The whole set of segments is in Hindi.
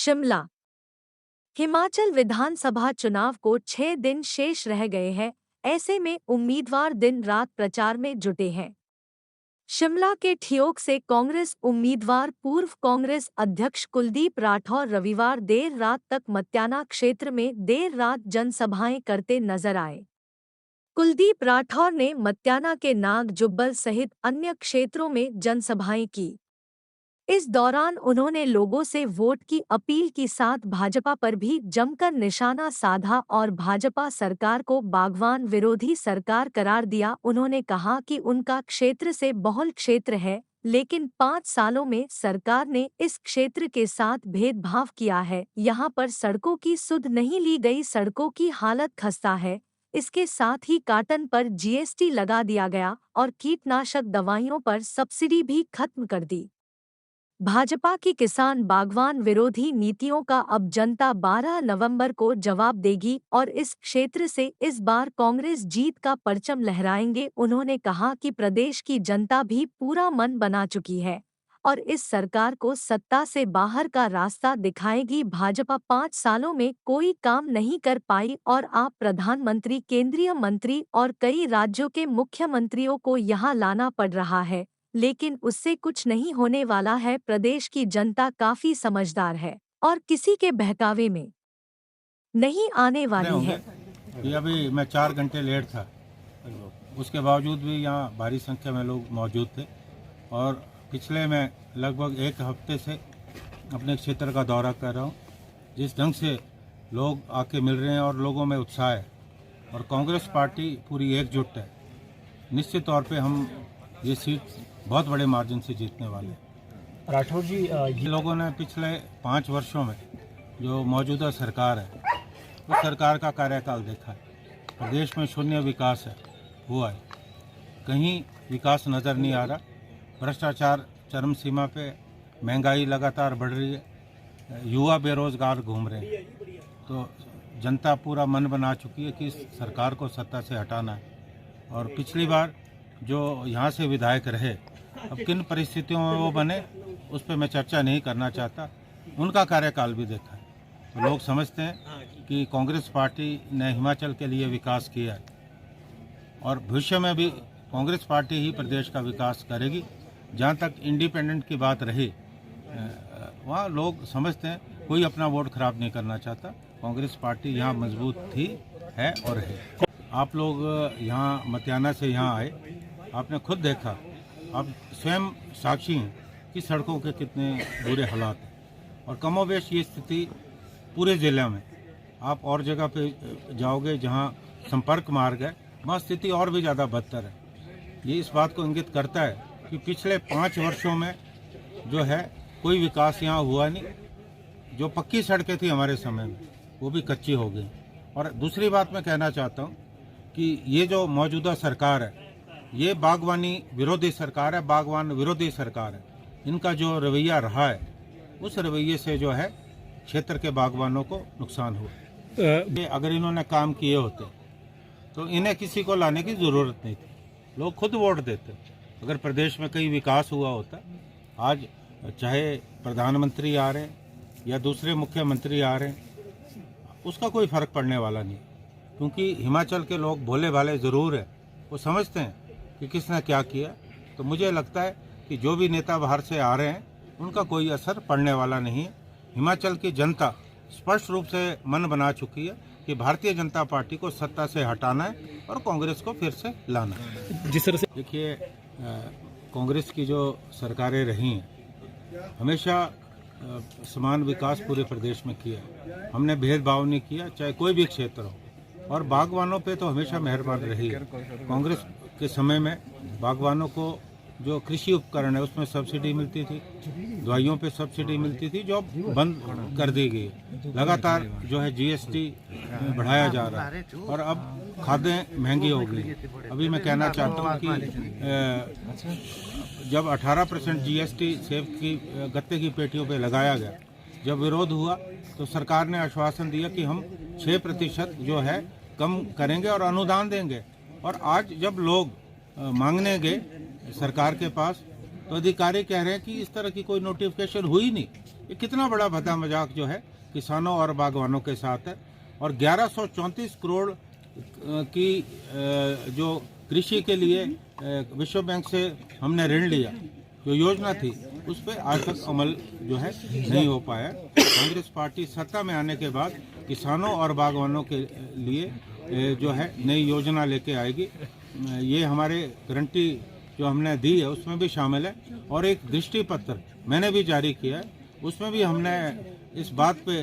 शिमला। हिमाचल विधानसभा चुनाव को 6 दिन शेष रह गए हैं। ऐसे में उम्मीदवार दिन रात प्रचार में जुटे हैं। शिमला के ठियोग से कांग्रेस उम्मीदवार पूर्व कांग्रेस अध्यक्ष कुलदीप राठौर रविवार देर रात तक मत्याना क्षेत्र में देर रात जनसभाएं करते नजर आए। कुलदीप राठौर ने मत्याना के नाग जुब्बल सहित अन्य क्षेत्रों में जनसभाएं की। इस दौरान उन्होंने लोगों से वोट की अपील की, साथ भाजपा पर भी जमकर निशाना साधा और भाजपा सरकार को बागवान विरोधी सरकार करार दिया। उन्होंने कहा कि उनका क्षेत्र से बहुल क्षेत्र है, लेकिन 5 सालों में सरकार ने इस क्षेत्र के साथ भेदभाव किया है। यहां पर सड़कों की सुध नहीं ली गई, सड़कों की हालत खस्ता है। इसके साथ ही काटन पर जीएसटी लगा दिया गया और कीटनाशक दवाइयों पर सब्सिडी भी खत्म कर दी। भाजपा की किसान बागवान विरोधी नीतियों का अब जनता 12 नवंबर को जवाब देगी और इस क्षेत्र से इस बार कांग्रेस जीत का परचम लहराएंगे। उन्होंने कहा कि प्रदेश की जनता भी पूरा मन बना चुकी है और इस सरकार को सत्ता से बाहर का रास्ता दिखाएगी। भाजपा 5 सालों में कोई काम नहीं कर पाई और आप प्रधानमंत्री, केंद्रीय मंत्री और कई राज्यों के मुख्यमंत्रियों को यहाँ लाना पड़ रहा है, लेकिन उससे कुछ नहीं होने वाला है। प्रदेश की जनता काफी समझदार है और किसी के बहकावे में नहीं आने वाली है। ये अभी मैं 4 घंटे लेट था, उसके बावजूद भी यहाँ भारी संख्या में लोग मौजूद थे और पिछले मैं लगभग 1 हफ्ते से अपने क्षेत्र का दौरा कर रहा हूँ। जिस ढंग से लोग आके मिल रहे हैं और लोगों में उत्साह है और कांग्रेस पार्टी पूरी एकजुट है, निश्चित तौर पे हम ये सीट बहुत बड़े मार्जिन से जीतने वाले हैं। राठौर जी, ये लोगों ने पिछले 5 वर्षों में जो मौजूदा सरकार है उस सरकार का कार्यकाल देखा है। प्रदेश में शून्य विकास हुआ है, कहीं विकास नज़र नहीं आ रहा। भ्रष्टाचार चरम सीमा पे, महंगाई लगातार बढ़ रही है, युवा बेरोजगार घूम रहे हैं। तो जनता पूरा मन बना चुकी है कि इस सरकार को सत्ता से हटाना है। और पिछली बार जो यहाँ से विधायक रहे, अब किन परिस्थितियों में वो बने उस पर मैं चर्चा नहीं करना चाहता, उनका कार्यकाल भी देखा है। तो लोग समझते हैं कि कांग्रेस पार्टी ने हिमाचल के लिए विकास किया है और भविष्य में भी कांग्रेस पार्टी ही प्रदेश का विकास करेगी। जहाँ तक इंडिपेंडेंट की बात रही, वहाँ लोग समझते हैं कोई अपना वोट खराब नहीं करना चाहता। कांग्रेस पार्टी यहाँ मजबूत थी, है और है। आप लोग यहाँ मत्याना से यहाँ आए, आपने खुद देखा, आप स्वयं साक्षी हैं कि सड़कों के कितने बुरे हालात हैं और कमोबेश ये स्थिति पूरे ज़िले में। आप और जगह पे जाओगे जहाँ संपर्क मार्ग है, वहाँ स्थिति और भी ज़्यादा बदतर है। ये इस बात को इंगित करता है कि पिछले 5 वर्षों में जो है कोई विकास यहाँ हुआ नहीं। जो पक्की सड़कें थी हमारे समय में वो भी कच्ची हो गई। और दूसरी बात मैं कहना चाहता हूँ कि ये जो मौजूदा सरकार है ये बागवानी विरोधी सरकार है, बागवान विरोधी सरकार है। इनका जो रवैया रहा है उस रवैये से जो है क्षेत्र के बागवानों को नुकसान हुआ। अगर इन्होंने काम किए होते तो इन्हें किसी को लाने की ज़रूरत नहीं थी, लोग खुद वोट देते। अगर प्रदेश में कहीं विकास हुआ होता, आज चाहे प्रधानमंत्री आ रहे हैं या दूसरे मुख्यमंत्री आ रहे हैं, उसका कोई फ़र्क पड़ने वाला नहीं, क्योंकि हिमाचल के लोग भोले भाले ज़रूर है, वो समझते हैं कि किसने क्या किया। तो मुझे लगता है कि जो भी नेता बाहर से आ रहे हैं उनका कोई असर पड़ने वाला नहीं है। हिमाचल की जनता स्पष्ट रूप से मन बना चुकी है कि भारतीय जनता पार्टी को सत्ता से हटाना है और कांग्रेस को फिर से लाना है। जिस तरह से देखिए, कांग्रेस की जो सरकारें रही हैं हमेशा समान विकास पूरे प्रदेश में किया। हमने भेदभाव नहीं किया, चाहे कोई भी क्षेत्र हो। और बागवानों पे तो हमेशा मेहरबान रही है। कांग्रेस के समय में बागवानों को जो कृषि उपकरण है उसमें सब्सिडी मिलती थी, दवाइयों पे सब्सिडी मिलती थी, जो बंद कर दी गई। लगातार जो है जीएसटी बढ़ाया जा रहा है और अब खादें महंगी हो गई। अभी मैं कहना चाहता हूँ कि जब 18% जीएसटी सेब की गत्ते की पेटियों पे लगाया गया, जब विरोध हुआ तो सरकार ने आश्वासन दिया कि हम 6% जो है कम करेंगे और अनुदान देंगे। और आज जब लोग मांगने गए सरकार के पास तो अधिकारी कह रहे हैं कि इस तरह की कोई नोटिफिकेशन हुई नहीं। ये कितना बड़ा भद्दा मजाक जो है किसानों और बागवानों के साथ है। और 1134 करोड़ की जो कृषि के लिए विश्व बैंक से हमने ऋण लिया, जो योजना थी, उस पर आज तक अमल जो है नहीं हो पाया। कांग्रेस पार्टी सत्ता में आने के बाद किसानों और बागवानों के लिए जो है नई योजना लेके आएगी। ये हमारे गारंटी जो हमने दी है उसमें भी शामिल है। और एक दृष्टि पत्र मैंने भी जारी किया है, उसमें भी हमने इस बात पे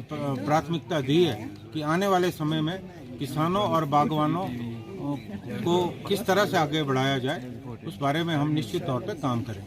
प्राथमिकता दी है कि आने वाले समय में किसानों और बागवानों को किस तरह से आगे बढ़ाया जाए, उस बारे में हम निश्चित तौर पे काम करें।